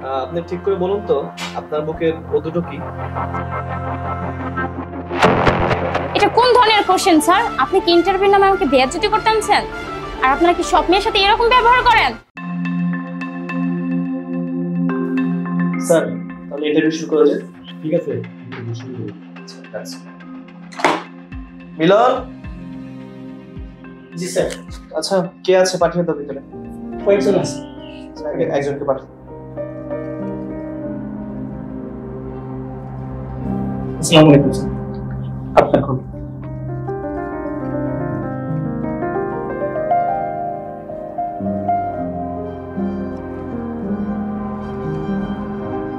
আপনি ঠিক করে বলুন তো আপনার বুকের ও দুটো কি? এটা কোন ধরনের কোশ্চেন স্যার? আপনি কি ইন্টারভিউ নামে আমাকে বেয়াজ্জতি করতে আনছেন? আর আপনারা কি সব মেয়ের সাথে এরকম ব্যবহার করেন? স্যার তাহলে ইন্টারভিউ শুরু করা যাক। ঠিক আছে, শুরু করি। মিলন। জি স্যার। আচ্ছা কে আছে পাঠিয়ে দাও ভিতরে। কয়েকজন আছে। একজনকে পাঠিয়ে। আসসালামু আলাইকুম স্যার। আপনার খবর?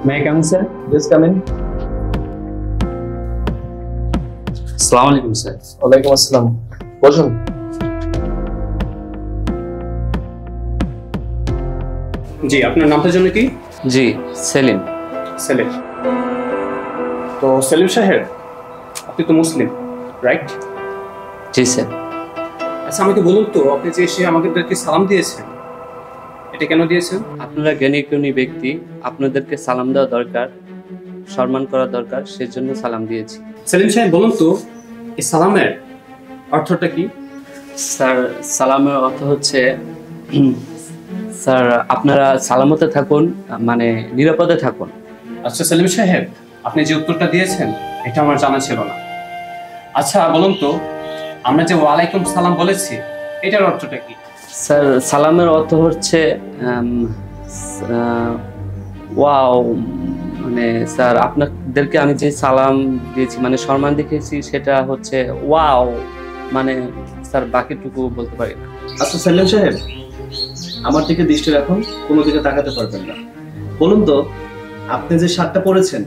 May I come in, sir? Yes, come in. Assalamu alaikum, sir. ওয়ালাইকুম আসসালাম। বসুন। জি, আপনার নামটা জন্য কি? জি, সেলিম। সেলিম। তো সেলিম সাহেব, আপনি তো মুসলিম, রাইট? জি স্যার। আচ্ছা আমাকে বলুন তো, আপনি যে এসে আমাদেরকে সালাম দিয়েছেন, এটা কেন দিয়েছেন? আপনারা জ্ঞানী ব্যক্তি, আপনাদেরকে সালাম দেওয়া দরকার, সম্মান করা দরকার, সেজন্য সালাম দিয়েছি। সেলিম সাহেব বলুন তো, এই সালামের অর্থটা কি? স্যার, সালামের অর্থ হচ্ছে স্যার আপনারা সালামতে থাকুন, মানে নিরাপদে থাকুন। আচ্ছা সেলিম সাহেব, আপনি যে উত্তরটা দিয়েছেন এটা আমার জানা ছিল না। আচ্ছা বলুন তো, আমরা যে ওয়ালাইকুম সালাম বলেছি এটার অর্থটা কি? স্যার, সালামের অর্থ হচ্ছে ওয়াও, মানে স্যার আপনাদেরকে আমি যে সালাম দিয়েছি, মানে সম্মান দেখিয়েছি, সেটা হচ্ছে ওয়াও, মানে স্যার বাকিটুকু বলতে পারি না। আচ্ছা সেলিম সাহেব, আমার দিকে দৃষ্টি রাখুন, কোনো দিকে তাকাতে পারবেন না। বলুন তো আপনি যে শার্টটা পরেছেন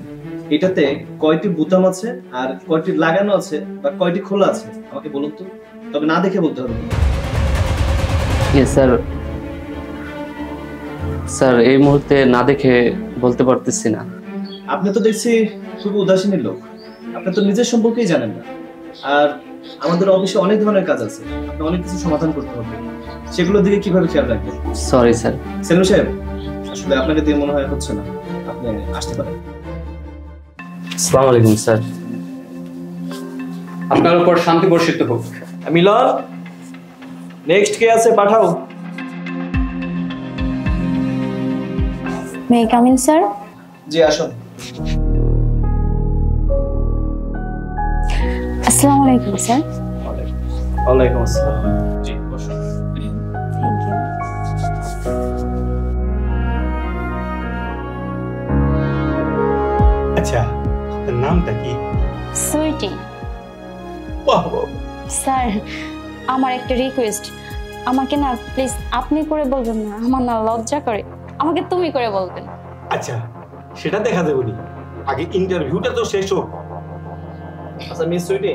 এটাতে কয়টি বোতাম আছে আর কয়টি লাগানো আছে বা কয়টি খোলা আছে আমাকে বলুন তো, তবে না দেখে বলতে হবে। স্যার, স্যার এই মুহূর্তে না দেখে বলতে পারতেছি না। আপনি তো দেখছি খুবই উদাসীনের লোক, আপনি তো নিজের সম্পর্কেই জানেন না। আর আমাদের অফিসে অনেক ধরনের কাজ আছে, আপনি অনেক কিছু সমাধান করতে হবে, সেগুলোর দিকে কিভাবে খেয়াল রাখবেন? Sorry sir. সেলিম সাহেব, আসলে আপনাকে দিয়ে মনে হয় হচ্ছে না, আপনি আসতে পারেন। আসসালামু আলাইকুম স্যার। আপনার উপর শান্তি বর্ষিত হোক। মিলন, নেক্সট কে আছে পাঠাও। May I come in sir? জি আসুন। আসসালামু আলাইকুম স্যার। ওয়ালাইকুম আসসালাম। জি বসুন। Thank you. আচ্ছা, আপনার নামটা কি? সুইটি। বাহ বাহ। স্যার, আমার একটা রিকোয়েস্ট, আমাকে না প্লিজ আপনি করে বলবেন না, আমার না লজ্জা করে, আমাকে তুমি করে বলবেন। আচ্ছা, সেটা দেখা যাবে নি, আগে ইন্টারভিউটা তো শেষ হোক। আচ্ছা মিস সুইটি,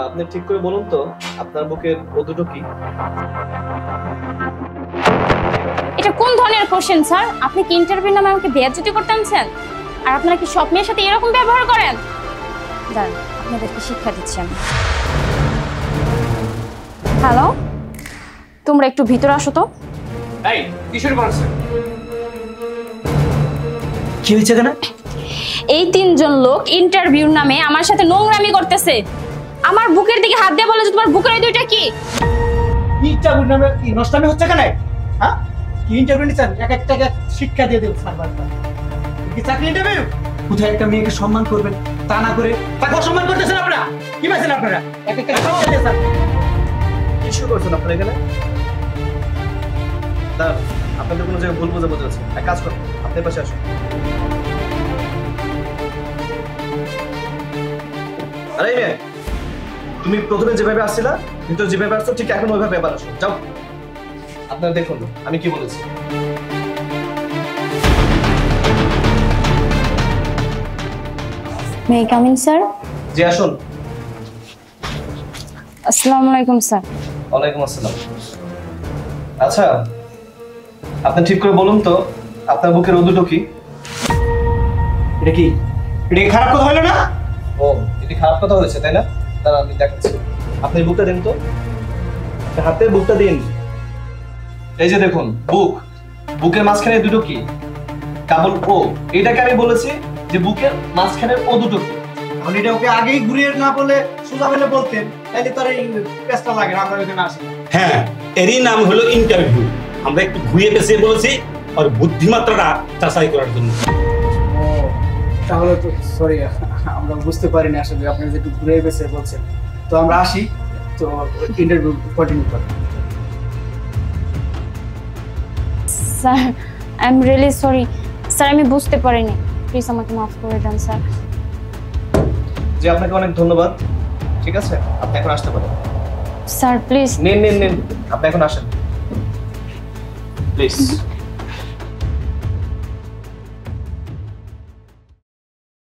আপনি ঠিক করে বলুন তো আপনার বুকের ও দুটো কি? এটা কোন ধরনের কোশ্চেন স্যার? আপনি কি ইন্টারভিউ নামে আমাকে বেয়াজ্জতি করতে আনছেন? আর আপনারা কি সব মেয়ের সাথে এরকম ব্যবহার করেন? দাঁড়ান, আপনাদেরকে শিক্ষা দিচ্ছি আমি। হ্যালো, তোমরা একটু ভিতরে আসো তো। এই কি শুরু করছেন? কি হয়েছে কেন? এই তিনজন লোক ইন্টারভিউ নামে আমার সাথে নোংরামি করতেছে। আমার বুকের দিকে হাত দিয়ে বলে যে তোমার বুকের এই দুইটা কি? ইন্টারভিউ নামে কি নষ্টামি হচ্ছে কেন? হ্যাঁ, কি ইন্টারভিউ নিচ্ছেন? এক একটা শিক্ষা দিয়ে দেব স্যার। কি চাকরি ইন্টারভিউ? কোথায় একটা মেয়েকে সম্মান করবেন, তা না করে তাকে অসম্মান করতেছেন আপনারা। কি পাইছেন আপনারা? এক একটা শিক্ষা দিয়ে স্যার। কি শুরু করছেন আপনারা এখানে? দাঁড়ান, আপনাদের কোনো জায়গায় ভুল বোঝাবুঝি আছে। এক কাজ করুন, আপনার পাশে আসুন। আরে মেয়ে, তুমি প্রথমে যেভাবে আসছিলা, ভিতরে যেভাবে আসছো ঠিক এখন ওইভাবে এবার আসো। যাও, আপনারা দেখুন আমি কি বলেছি। May I come in sir? জি আসুন। আসসালামু আলাইকুম স্যার। ওয়ালাইকুম আসসালাম। আচ্ছা, আপনি ঠিক করে বলুন তো আপনার বুকের ও দুটো কি? এটা কি? এটা কি খারাপ কথা হলো না? ও, এটি খারাপ কথা হয়েছে তাই না? দাঁড়ান আমি দেখাচ্ছি। আপনি বুকটা দিন তো, হাতে বুকটা দিন। এই যে দেখুন বুক, বুকের মাঝখানে দুটো কি? কেবল ও, এটাকে আমি বলেছি যে বুকের মাঝখানের ও দুটো কি। তাহলে এটা ওকে আগেই ঘুরিয়ে না বলে সোজা হলে বলতেন, তাইলে তার এই পেস্টটা লাগে না, আমরা ওখানে আসি। হ্যাঁ, এরই নাম হলো ইন্টারভিউ। আমরা একটু ঘুরিয়ে পেঁচিয়ে বলেছি আর বুদ্ধিমাত্রাটা যাচাই করার জন্য। ও তাহলে তো সরি, আমরা বুঝতে পারিনি আসলে আপনি যে একটু ঘুরে বেছে বলছেন। তো আমরা আসি, তো ইন্টারভিউ কন্টিনিউ করি। Sir I am really sorry sir, আমি বুঝতে পারিনি, প্লিজ আমাকে মাফ করে দেন স্যার। যে আপনাকে অনেক ধন্যবাদ। ঠিক আছে, আপনি এখন আসতে পারেন। Sir please. নিন নিন নিন, আপনি এখন আসেন প্লিজ।